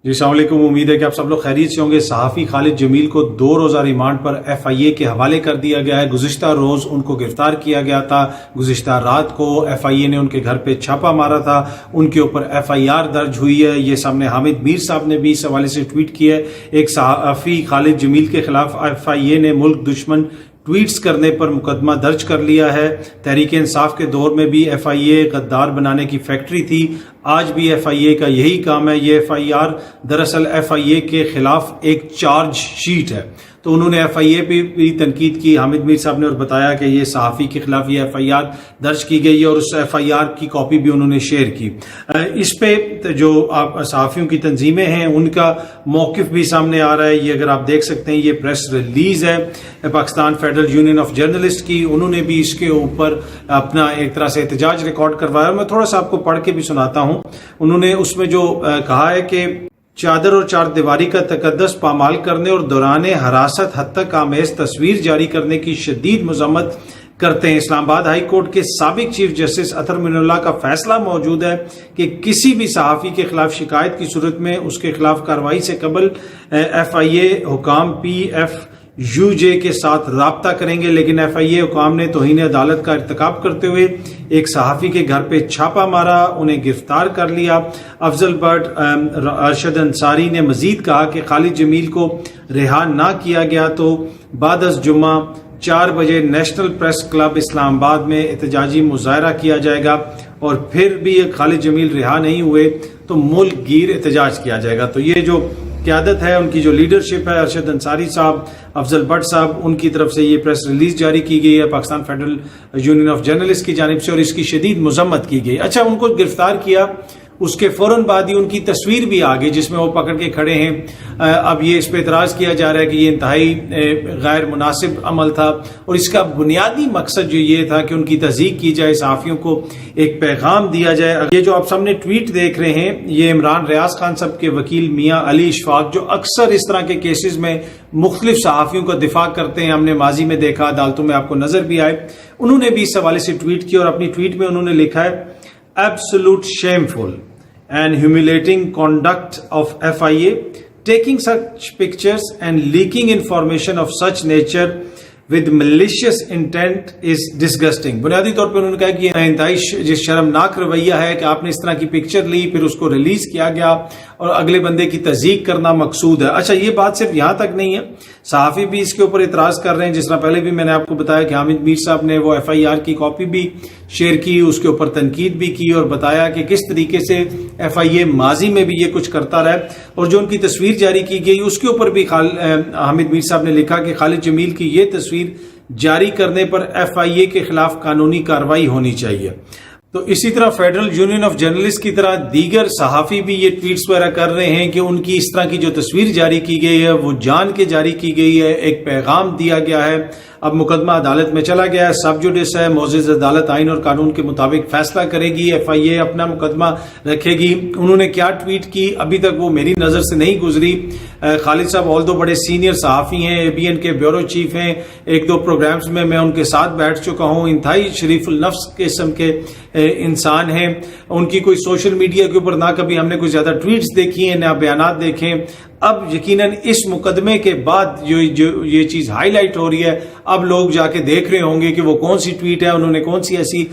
جی السلام علیکم، امید ہے کہ آپ سب لوگ خیریت سے ہوں گے۔ صحافی خالد جمیل کو 2 روزہ ریمانڈ پر FIA کے حوالے کر دیا گیا ہے۔ گزشتہ روز ان کو گرفتار کیا گیا تھا۔ گزشتہ رات کو FIA نے ان کے گھر پہ چھاپا مارا تھا، ان کے اوپر FIR درج ہوئی ہے۔ یہ سامنے حامد میر صاحب نے بھی اس حوالے سے ٹویٹ کیا ہے۔ ایک صحافی خالد جمیل کے خلاف FIA نے ملک دشمن ٹویٹس کرنے پر مقدمہ درج کر لیا ہے۔ تحریک انصاف کے دور میں بھی FIA غدار بنانے کی فیکٹری تھی، آج بھی FIA کا یہی کام ہے۔ یہ FIR دراصل FIA کے خلاف ایک چارج شیٹ ہے، تو انہوں نے FIA پہ بھی تنقید کی۔ حامد میر صاحب نے اور بتایا کہ یہ صحافی کے خلاف یہ FIR درج کی گئی ہے اور اس FIR کی کاپی بھی انہوں نے شیئر کی۔ اس پہ جو صحافیوں کی تنظیمیں ہیں ان کا موقف بھی سامنے آ رہا ہے۔ یہ اگر آپ دیکھ سکتے ہیں، یہ پریس ریلیز ہے Pakistan federal union of journalist کی۔ انہوں نے بھی اس کے اوپر اپنا ایک طرح سے احتجاج ریکارڈ کروایا، میں تھوڑا سا آپ کو پڑھ کے بھی سناتا ہوں۔ انہوں نے اس میں جو کہا ہے کہ چادر اور چار دیواری کا تقدس پامال کرنے اور دوران حراست حد تک آمیز تصویر جاری کرنے کی شدید مذمت کرتے ہیں۔ اسلام آباد ہائی کورٹ کے سابق چیف جسٹس اطہر من اللہ کا فیصلہ موجود ہے کہ کسی بھی صحافی کے خلاف شکایت کی صورت میں اس کے خلاف کارروائی سے قبل FIA حکام PFUJ کے ساتھ رابطہ کریں گے، لیکن FIA حکام نے توہین عدالت کا ارتکاب کرتے ہوئے ایک صحافی کے گھر پہ چھاپا مارا، انہیں گرفتار کر لیا۔ افضل بٹ ارشد انصاری نے مزید کہا کہ خالد جمیل کو رہا نہ کیا گیا تو بعد از جمعہ 4 بجے نیشنل پریس کلب اسلام آباد میں احتجاجی مظاہرہ کیا جائے گا، اور پھر بھی خالد جمیل رہا نہیں ہوئے تو ملک گیر احتجاج کیا جائے گا۔ تو یہ جو قیادت ہے، ان کی جو لیڈرشپ ہے، ارشد انصاری صاحب، افضل بٹ صاحب، ان کی طرف سے یہ پریس ریلیز جاری کی گئی ہے Pakistan federal union of journalist کی جانب سے، اور اس کی شدید مذمت کی گئی۔ اچھا، ان کو گرفتار کیا، اس کے فوراً بعد ہی ان کی تصویر بھی آ گئی جس میں وہ پکڑ کے کھڑے ہیں۔ اب یہ اس پہ اعتراض کیا جا رہا ہے کہ یہ انتہائی غیر مناسب عمل تھا، اور اس کا بنیادی مقصد جو یہ تھا کہ ان کی تذییق کی جائے، صحافیوں کو ایک پیغام دیا جائے۔ یہ جو آپ سامنے ٹویٹ دیکھ رہے ہیں، یہ عمران ریاض خان صاحب کے وکیل میاں علی اشفاق، جو اکثر اس طرح کے کیسز میں مختلف صحافیوں کا دفاع کرتے ہیں، ہم نے ماضی میں دیکھا، عدالتوں میں آپ کو نظر بھی آئے، انہوں نے بھی اس حوالے سے ٹویٹ کیا، اور اپنی ٹویٹ میں انہوں نے لکھا ہے absolute shameful and humiliating conduct of FIA taking such pictures and leaking information of such nature with malicious intent is disgusting۔ بنیادی طور پہ انہوں نے کہا کہ یہ انتہائی شرمناک رویہ ہے کہ آپ نے اس طرح کی پکچر لی، پھر اس کو ریلیز کیا گیا اور اگلے بندے کی تذییق کرنا مقصود ہے۔ اچھا، یہ بات صرف یہاں تک نہیں ہے، صحافی بھی اس کے اوپر اعتراض کر رہے ہیں۔ جس طرح پہلے بھی میں نے آپ کو بتایا کہ حامد میر صاحب نے وہ FIR کی کاپی بھی شیئر کی، اس کے اوپر تنقید بھی کی اور بتایا کہ کس طریقے سے FIA ماضی میں بھی یہ کچھ کرتا رہا، اور جو ان کی تصویر جاری کی گئی اس کے اوپر بھی حامد میر صاحب نے لکھا کہ خالد جمیل کی یہ تصویر جاری کرنے پر FIA کے خلاف قانونی کارروائی ہونی چاہیے۔ تو اسی طرح فیڈرل یونین آف جرنلسٹ کی طرح دیگر صحافی بھی یہ ٹویٹس وغیرہ کر رہے ہیں کہ ان کی اس طرح کی جو تصویر جاری کی گئی ہے وہ جان کے جاری کی گئی ہے، ایک پیغام دیا گیا ہے۔ اب مقدمہ عدالت میں چلا گیا ہے، سب جوڈس ہے، معزز عدالت آئین اور قانون کے مطابق فیصلہ کرے گی، FIA اپنا مقدمہ رکھے گی۔ انہوں نے کیا ٹویٹ کی ابھی تک وہ میری نظر سے نہیں گزری۔ خالد صاحب آل دو بڑے سینئر صحافی ہیں، ABN کے بیورو چیف ہیں، 1-2 پروگرامز میں ان کے ساتھ بیٹھ چکا ہوں، انتہائی شریف النفس قسم کے انسان ہیں۔ ان کی کوئی سوشل میڈیا کے اوپر نہ کبھی ہم نے کوئی زیادہ ٹویٹس دیکھی ہیں، نہ بیانات دیکھیں۔ اب یقیناً اس مقدمے کے بعد جو یہ چیز ہائی لائٹ ہو رہی ہے، اب لوگ جا کے دیکھ رہے ہوں گے کہ وہ کون سی ٹویٹ ہے، انہوں نے کون سی ایسی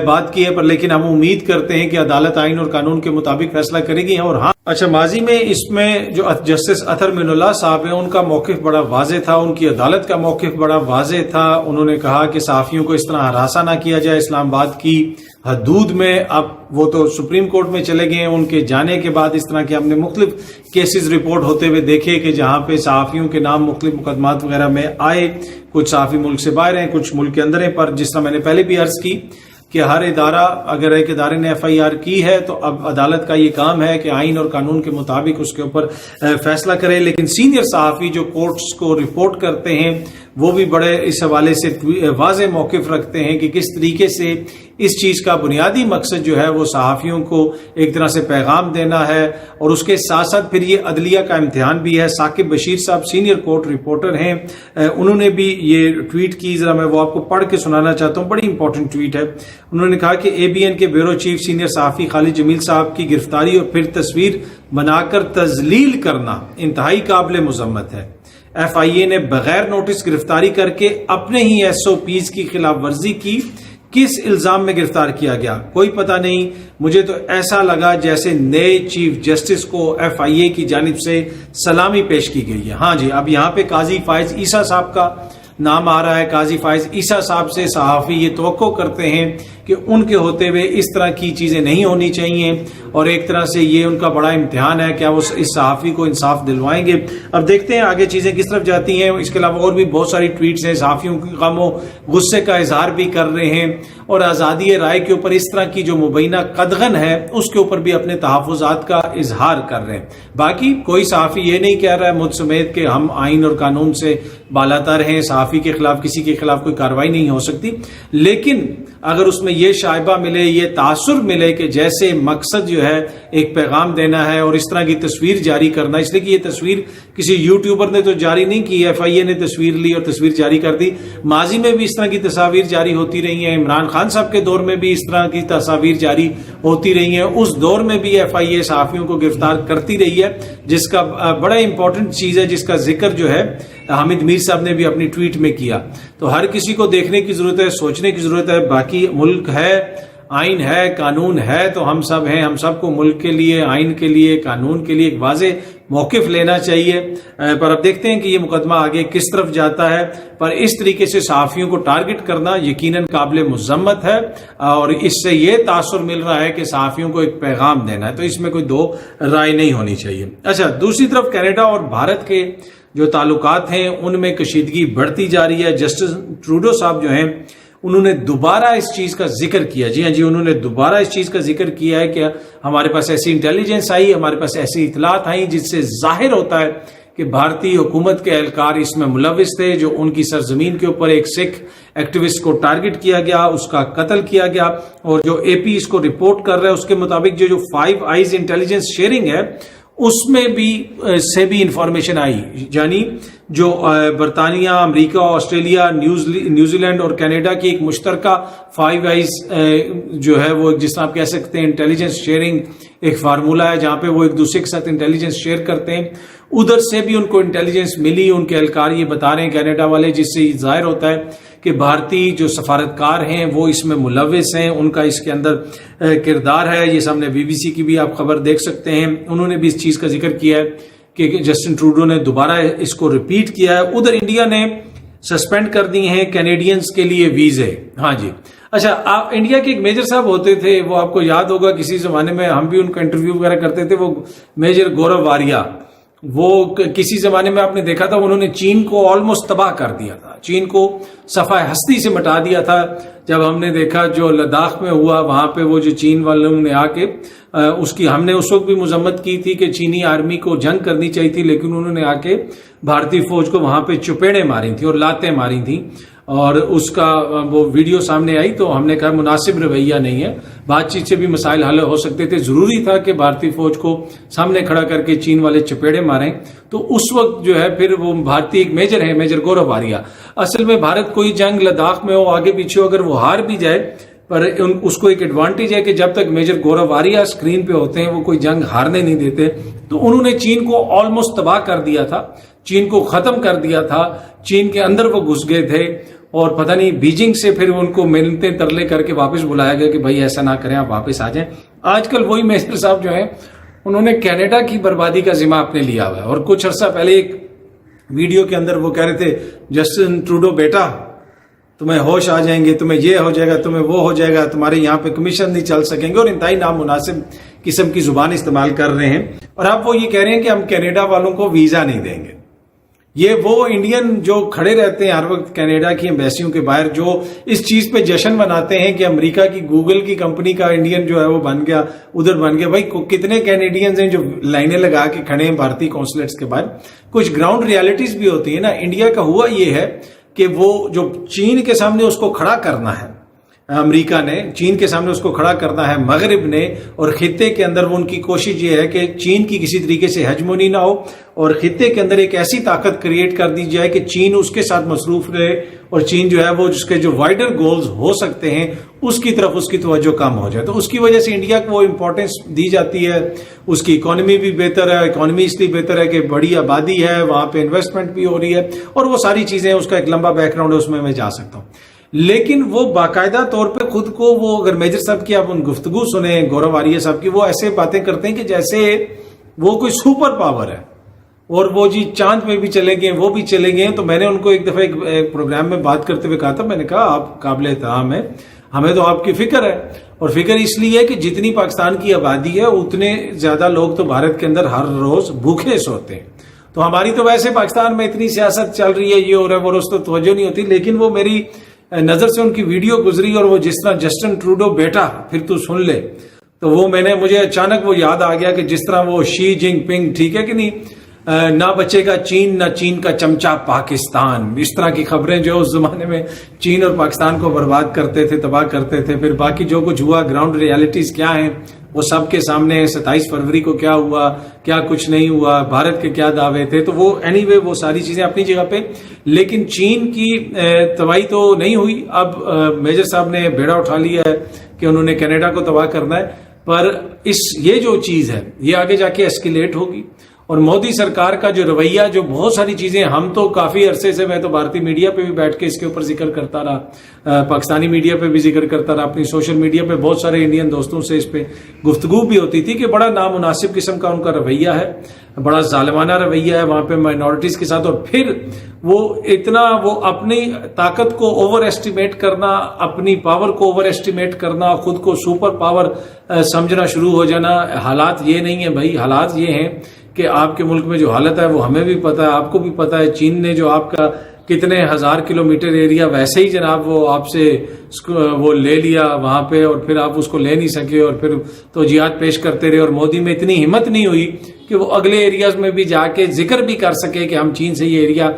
بات کی ہے، پر لیکن ہم امید کرتے ہیں کہ عدالت آئین اور قانون کے مطابق فیصلہ کرے گی۔ اور ہاں، اچھا، ماضی میں اس میں جو جسٹس اطہر من اللہ صاحب ہیں، ان کا موقف بڑا واضح تھا، ان کی عدالت کا موقف بڑا واضح تھا۔ انہوں نے کہا کہ صحافیوں کو اس طرح ہراساں نہ کیا جائے اسلام آباد کی حدود میں۔ اب وہ تو سپریم کورٹ میں چلے گئے ہیں، ان کے جانے کے بعد اس طرح کے ہم نے مختلف کیسز رپورٹ ہوتے ہوئے دیکھے کہ جہاں پہ صحافیوں کے نام مختلف مقدمات وغیرہ میں آئے، کچھ صحافی ملک سے باہر ہیں، کچھ ملک کے اندر ہیں، پر جس طرح میں نے پہلے بھی عرض کی کہ ہر ادارہ، اگر ایک ادارے نے FIR کی ہے تو اب عدالت کا یہ کام ہے کہ آئین اور قانون کے مطابق اس کے اوپر فیصلہ کرے۔ لیکن سینئر صحافی جو کورٹس کو رپورٹ کرتے ہیں، وہ بھی بڑے اس حوالے سے واضح موقف رکھتے ہیں کہ کس طریقے سے اس چیز کا بنیادی مقصد جو ہے وہ صحافیوں کو ایک طرح سے پیغام دینا ہے، اور اس کے ساتھ ساتھ پھر یہ عدلیہ کا امتحان بھی ہے۔ ثاقب بشیر صاحب سینئر کورٹ رپورٹر ہیں، انہوں نے بھی یہ ٹویٹ کی، ذرا میں وہ آپ کو پڑھ کے سنانا چاہتا ہوں، بڑی امپورٹنٹ ٹویٹ ہے۔ انہوں نے کہا کہ ABN کے بیورو چیف سینئر صحافی خالد جمیل صاحب کی گرفتاری اور پھر تصویر بنا کر تذلیل کرنا انتہائی قابل مذمت ہے۔ FIA نے بغیر نوٹس گرفتاری کر کے اپنے ہی SOPs کی خلاف ورزی کی، کس الزام میں گرفتار کیا گیا کوئی پتہ نہیں، مجھے تو ایسا لگا جیسے نئے چیف جسٹس کو FIA کی جانب سے سلامی پیش کی گئی ہے۔ ہاں جی، اب یہاں پہ قاضی فائز عیسیٰ صاحب کا نام آ رہا ہے۔ قاضی فائز عیسیٰ صاحب سے صحافی یہ توقع کرتے ہیں کہ ان کے ہوتے ہوئے اس طرح کی چیزیں نہیں ہونی چاہیے، اور ایک طرح سے یہ ان کا بڑا امتحان ہے، کیا وہ اس صحافی کو انصاف دلوائیں گے۔ اب دیکھتے ہیں آگے چیزیں کس طرف جاتی ہیں۔ اس کے علاوہ اور بھی بہت ساری ٹویٹس ہیں، صحافیوں کی غم و غصے کا اظہار بھی کر رہے ہیں، اور آزادی رائے کے اوپر اس طرح کی جو مبینہ قدغن ہے اس کے اوپر بھی اپنے تحفظات کا اظہار کر رہے ہیں۔ باقی کوئی صحافی یہ نہیں کہہ رہا ہے مجھ سمیت کہ ہم آئین اور قانون سے بالاتر ہیں، صحافی کے خلاف کسی کے خلاف کوئی کارروائی نہیں ہو سکتی، لیکن اگر اس میں یہ شائبہ ملے، یہ تاثر ملے کہ جیسے مقصد جو ہے ایک پیغام دینا ہے اور اس طرح کی تصویر جاری کرنا، اس لیے کہ یہ تصویر کسی یوٹیوبر نے تو جاری نہیں کی، FIA نے تصویر لی اور تصویر جاری کر دی۔ ماضی میں بھی اس طرح کی تصاویر جاری ہوتی رہی ہیں، عمران خان صاحب کے دور میں بھی اس طرح کی تصاویر جاری ہوتی رہی ہیں، اس دور میں بھی FIA صحافیوں کو گرفتار کرتی رہی ہے، جس کا بڑا امپورٹنٹ چیز ہے، جس کا ذکر جو ہے حامد میر صاحب نے بھی اپنی ٹویٹ میں کیا۔ تو ہر کسی کو دیکھنے کی ضرورت ہے، سوچنے کی ضرورت ہے۔ باقی ملک ہے، آئین ہے، قانون ہے، تو ہم سب ہیں، ہم سب کو ملک کے لیے، آئین کے لیے، قانون کے لیے ایک واضح موقف لینا چاہیے۔ پر اب دیکھتے ہیں کہ یہ مقدمہ آگے کس طرف جاتا ہے، پر اس طریقے سے صحافیوں کو ٹارگٹ کرنا یقیناً قابل مذمت ہے، اور اس سے یہ تاثر مل رہا ہے کہ صحافیوں کو ایک پیغام دینا ہے، تو اس میں کوئی دو رائے نہیں ہونی چاہیے۔ اچھا، دوسری طرف کینیڈا اور بھارت کے جو تعلقات ہیں ان میں کشیدگی بڑھتی جا رہی ہے۔ جسٹس ٹروڈو صاحب جو ہیں انہوں نے دوبارہ اس چیز کا ذکر کیا، جی ہاں جی، انہوں نے دوبارہ اس چیز کا ذکر کیا ہے کہ ہمارے پاس ایسی انٹیلیجنس آئی، ہمارے پاس ایسی اطلاعات آئیں جس سے ظاہر ہوتا ہے کہ بھارتی حکومت کے اہلکار اس میں ملوث تھے، جو ان کی سرزمین کے اوپر ایک سکھ ایکٹیوسٹ کو ٹارگٹ کیا گیا، اس کا قتل کیا گیا، اور جو AP اس کو رپورٹ کر رہا ہے اس کے مطابق جو 5 آئیز انٹیلیجنس شیئرنگ ہے اس میں بھی سے بھی انفارمیشن آئی، یعنی جو برطانیہ، امریکہ، آسٹریلیا، نیوزی لینڈ اور کینیڈا کی ایک مشترکہ 5 آئیز جو ہے وہ جس طرح آپ کہہ سکتے ہیں انٹیلیجنس شیئرنگ ایک فارمولہ ہے جہاں پہ وہ ایک دوسرے کے ساتھ انٹیلیجنس شیئر کرتے ہیں، ادھر سے بھی ان کو انٹیلیجنس ملی، ان کے اہلکار یہ بتا رہے ہیں کینیڈا والے، جس سے ظاہر ہوتا ہے کہ بھارتی جو سفارتکار ہیں وہ اس میں ملوث ہیں، ان کا اس کے اندر کردار ہے۔ یہ سامنے BBC کی بھی آپ خبر دیکھ سکتے ہیں، انہوں نے بھی اس چیز کا ذکر کیا ہے کہ جسٹن ٹروڈو نے دوبارہ اس کو ریپیٹ کیا ہے۔ ادھر انڈیا نے سسپینڈ کر دی ہیں کینیڈینز کے لیے ویزے۔ ہاں جی، اچھا، آپ انڈیا کے ایک میجر صاحب ہوتے تھے، وہ آپ کو یاد ہوگا کسی زمانے میں ہم بھی ان کا انٹرویو وغیرہ کرتے تھے، وہ میجر گورو واریا، وہ کسی زمانے میں آپ نے دیکھا تھا انہوں نے چین کو آلموسٹ تباہ کر دیا تھا، چین کو صفحہ ہستی سے مٹا دیا تھا۔ جب ہم نے دیکھا جو لداخ میں ہوا، وہاں پہ وہ جو چین والوں نے آ کے اس کی ہم نے اس وقت بھی مذمت کی تھی کہ چینی آرمی کو جنگ کرنی چاہیے تھی، لیکن انہوں نے آ کے بھارتی فوج کو وہاں پہ چپیڑیں ماری تھیں اور لاتیں ماری تھیں، اور اس کا وہ ویڈیو سامنے آئی تو ہم نے کہا مناسب رویہ نہیں ہے، بات چیت سے بھی مسائل حل ہو سکتے تھے، ضروری تھا کہ بھارتی فوج کو سامنے کھڑا کر کے چین والے چپیڑے ماریں۔ تو اس وقت جو ہے پھر وہ بھارتی ایک میجر ہے، میجر گورو واریا، اصل میں بھارت کوئی جنگ لداخ میں ہو آگے پیچھے ہو، اگر وہ ہار بھی جائے پر اس کو ایک ایڈوانٹیج ہے کہ جب تک میجر گورو واریا اسکرین پہ ہوتے ہیں وہ کوئی جنگ ہارنے نہیں دیتے، تو انہوں نے چین کو آلموسٹ تباہ کر دیا تھا، چین کو ختم کر دیا تھا، چین کے اندر وہ گھس گئے تھے، اور پتہ نہیں بیجنگ سے پھر ان کو ملتے ترلے کر کے واپس بلایا گیا کہ بھائی ایسا نہ کریں، آپ واپس آ جائیں۔ آج کل وہی میجر صاحب جو ہیں انہوں نے کینیڈا کی بربادی کا ذمہ اپنے لیا ہوا ہے، اور کچھ عرصہ پہلے ایک ویڈیو کے اندر وہ کہہ رہے تھے جسٹن ٹروڈو بیٹا تمہیں ہوش آ جائیں گے، تمہیں یہ ہو جائے گا، تمہیں وہ ہو جائے گا، تمہارے یہاں پہ کمیشن نہیں چل سکیں گے، اور انتہائی نامناسب قسم کی زبان استعمال کر رہے ہیں۔ اور آپ وہ یہ کہہ رہے ہیں کہ ہم کینیڈا والوں کو ویزا نہیں دیں گے۔ یہ وہ انڈین جو کھڑے رہتے ہیں ہر وقت کینیڈا کی ایمبیسیوں کے باہر، جو اس چیز پہ جشن مناتے ہیں کہ امریکہ کی گوگل کی کمپنی کا انڈین جو ہے وہ بن گیا، ادھر بن گیا۔ بھائی کتنے کینیڈینز ہیں جو لائنیں لگا کے کھڑے ہیں بھارتی کونسلیٹس کے باہر۔ کچھ گراؤنڈ ریالٹیز بھی ہوتی ہیں نا۔ انڈیا کا ہوا یہ ہے کہ وہ جو چین کے سامنے اس کو کھڑا کرنا ہے، امریکہ نے چین کے سامنے اس کو کھڑا کرنا ہے، مغرب نے، اور خطے کے اندر وہ ان کی کوشش یہ ہے کہ چین کی کسی طریقے سے ہیجمونی نہ ہو اور خطے کے اندر ایک ایسی طاقت کریٹ کر دی جائے کہ چین اس کے ساتھ مصروف رہے اور چین جو ہے وہ اس کے جو وائڈر گولز ہو سکتے ہیں اس کی طرف اس کی توجہ کم ہو جائے. تو اس کی وجہ سے انڈیا کو وہ امپورٹنس دی جاتی ہے. اس کی اکانومی بھی بہتر ہے، اکانومی اس لیے بہتر ہے کہ بڑی آبادی ہے، وہاں پہ انویسٹمنٹ بھی ہو رہی ہے اور وہ ساری چیزیں، اس کا ایک لمبا بیک گراؤنڈ ہے، اس میں جا سکتا ہوں. لیکن وہ باقاعدہ طور پہ خود کو، وہ اگر میجر صاحب کی آپ ان گفتگو سنیں، گورو آریہ صاحب کی، وہ ایسے باتیں کرتے ہیں کہ جیسے وہ کوئی سپر پاور ہے اور وہ جی چاند پہ بھی چلے گئے، وہ بھی چلے گئے. تو میں نے ان کو ایک دفعہ ایک پروگرام میں بات کرتے ہوئے کہا تھا، میں نے کہا آپ قابل احترام ہیں، ہمیں تو آپ کی فکر ہے، اور فکر اس لیے ہے کہ جتنی پاکستان کی آبادی ہے اتنے زیادہ لوگ تو بھارت کے اندر ہر روز بھوکے سوتے ہیں. تو ہماری تو ویسے پاکستان میں اتنی سیاست چل رہی ہے، یہ ہو رہا ہے وہ روز، تو توجہ نہیں ہوتی. لیکن وہ میری نظر سے ان کی ویڈیو گزری اور وہ جس طرح جسٹن ٹروڈو بیٹا پھر تو سن لے، تو وہ مجھے اچانک وہ یاد آ گیا کہ جس طرح وہ شی جنگ پنگ، ٹھیک ہے کہ نہیں، نہ بچے گا چین، نہ چین کا چمچہ پاکستان، اس طرح کی خبریں جو اس زمانے میں چین اور پاکستان کو برباد کرتے تھے، تباہ کرتے تھے. پھر باقی جو کچھ ہوا، گراؤنڈ ریالٹیز کیا ہیں وہ سب کے سامنے. 27 فروری کو کیا ہوا، کیا کچھ نہیں ہوا، بھارت کے کیا دعوے تھے. تو وہ اینی وے وہ ساری چیزیں اپنی جگہ پہ. لیکن چین کی تباہی تو نہیں ہوئی. اب میجر صاحب نے بیڑا اٹھا لیا ہے کہ انہوں نے کینیڈا کو تباہ کرنا ہے، پر یہ جو چیز ہے یہ آگے جا کے ایسکیلیٹ ہوگی. اور مودی سرکار کا جو رویہ، جو بہت ساری چیزیں، ہم تو کافی عرصے سے، میں تو بھارتی میڈیا پہ بھی بیٹھ کے اس کے اوپر ذکر کرتا رہا، پاکستانی میڈیا پہ بھی ذکر کرتا رہا، اپنی سوشل میڈیا پہ بہت سارے انڈین دوستوں سے اس پہ گفتگو بھی ہوتی تھی کہ بڑا نامناسب قسم کا ان کا رویہ ہے، بڑا ظالمانہ رویہ ہے وہاں پہ مائنورٹیز کے ساتھ. اور پھر وہ اتنا، وہ اپنی طاقت کو اوور ایسٹیمیٹ کرنا، اپنی پاور کو اوور ایسٹیمیٹ کرنا، خود کو سپر پاور سمجھنا شروع ہو جانا. حالات یہ نہیں ہیں بھائی، حالات یہ ہیں کہ آپ کے ملک میں جو حالت ہے وہ ہمیں بھی پتہ ہے، آپ کو بھی پتہ ہے. چین نے جو آپ کا کتنے 1000 کلومیٹر ایریا ویسے ہی جناب وہ آپ سے وہ لے لیا وہاں پہ، اور پھر آپ اس کو لے نہیں سکے اور پھر توجیہات پیش کرتے رہے. اور مودی میں اتنی ہمت نہیں ہوئی کہ وہ اگلے ایریاز میں بھی جا کے ذکر بھی کر سکے کہ ہم چین سے یہ ایریا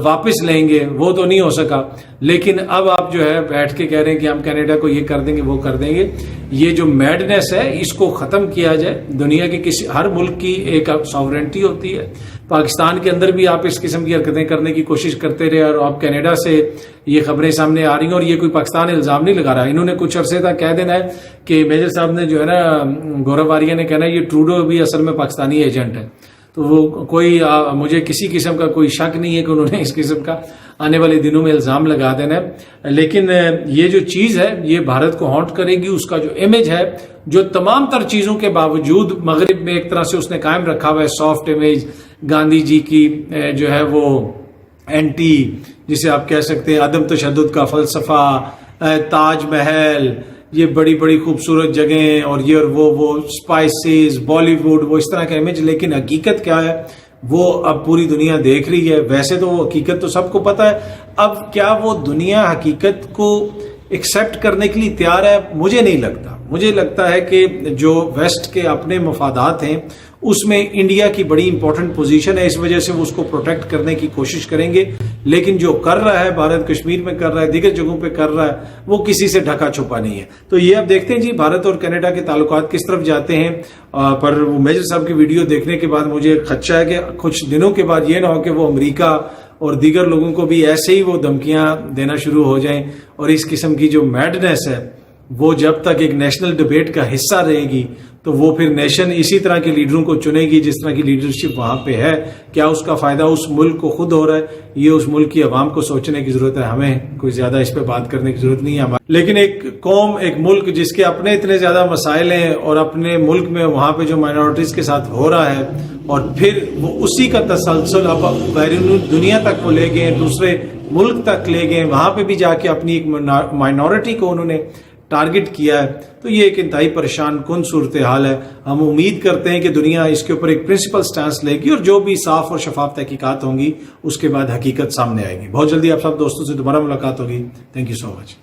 واپس لیں گے، وہ تو نہیں ہو سکا. لیکن اب آپ جو ہے بیٹھ کے کہہ رہے ہیں کہ ہم کینیڈا کو یہ کر دیں گے، وہ کر دیں گے. یہ جو میڈنس ہے اس کو ختم کیا جائے. دنیا کے کسی ہر ملک کی ایک ساورنٹی ہوتی ہے. پاکستان کے اندر بھی آپ اس قسم کی حرکتیں کرنے کی کوشش کرتے رہے، اور آپ کینیڈا سے یہ خبریں سامنے آ رہی ہیں. اور یہ کوئی پاکستان الزام نہیں لگا رہا، انہوں نے کچھ عرصے تک کہہ دینا ہے کہ میجر صاحب نے جو ہے نا، گورو آریہ نے کہنا ہے یہ ٹروڈو بھی اصل میں پاکستانی ایجنٹ ہے. تو وہ کوئی مجھے کسی قسم کا کوئی شک نہیں ہے کہ انہوں نے اس قسم کا آنے والے دنوں میں الزام لگا دینا ہے. لیکن یہ جو چیز ہے یہ بھارت کو ہانٹ کرے گی. اس کا جو امیج ہے، جو تمام تر چیزوں کے باوجود مغرب میں ایک طرح سے اس نے قائم رکھا ہوا ہے، سافٹ امیج گاندھی جی کی جو ہے وہ اینٹی، جسے آپ کہہ سکتے ہیں عدم تشدد کا فلسفہ، تاج محل، یہ بڑی بڑی خوبصورت جگہیں، اور یہ اور وہ اسپائسز، بالی ووڈ، وہ اس طرح کا امیج. لیکن حقیقت کیا ہے وہ اب پوری دنیا دیکھ رہی ہے. ویسے تو وہ حقیقت تو سب کو پتہ ہے. اب کیا وہ دنیا حقیقت کو ایکسیپٹ کرنے کے لیے تیار ہے؟ مجھے نہیں لگتا. مجھے لگتا ہے کہ جو ویسٹ کے اپنے مفادات ہیں اس میں انڈیا کی بڑی امپورٹنٹ پوزیشن ہے، اس وجہ سے وہ اس کو پروٹیکٹ کرنے کی کوشش کریں گے. لیکن جو کر رہا ہے بھارت، کشمیر میں کر رہا ہے، دیگر جگہوں پہ کر رہا ہے، وہ کسی سے ڈھکا چھپا نہیں ہے. تو یہ اب دیکھتے ہیں جی بھارت اور کینیڈا کے تعلقات کس طرف جاتے ہیں. پر وہ میجر صاحب کی ویڈیو دیکھنے کے بعد مجھے خدشہ ہے کہ کچھ دنوں کے بعد یہ نہ ہو کہ وہ امریکہ اور دیگر لوگوں کو بھی ایسے ہی وہ دھمکیاں دینا شروع ہو جائیں. اور اس قسم کی جو میڈنس ہے وہ جب تک ایک نیشنل ڈیبیٹ کا حصہ رہے گی تو وہ پھر نیشن اسی طرح کے لیڈروں کو چنے گی جس طرح کی لیڈرشپ وہاں پہ ہے. کیا اس کا فائدہ اس ملک کو خود ہو رہا ہے؟ یہ اس ملک کی عوام کو سوچنے کی ضرورت ہے. ہمیں کوئی زیادہ اس پہ بات کرنے کی ضرورت نہیں ہے. لیکن ایک قوم، ایک ملک جس کے اپنے اتنے زیادہ مسائل ہیں، اور اپنے ملک میں وہاں پہ جو مائنورٹیز کے ساتھ ہو رہا ہے، اور پھر وہ اسی کا تسلسل اب بیرون دنیا تک وہ لے گئے، دوسرے ملک تک لے گئے، وہاں پہ بھی جا کے اپنی ایک مائنورٹی کو انہوں نے ٹارگٹ کیا ہے. تو یہ ایک انتہائی پریشان کن صورتحال ہے. ہم امید کرتے ہیں کہ دنیا اس کے اوپر ایک پرنسپل سٹانس لے گی، اور جو بھی صاف اور شفاف تحقیقات ہوں گی اس کے بعد حقیقت سامنے آئے گی. بہت جلدی آپ سب دوستوں سے دوبارہ ملاقات ہوگی. Thank you so much.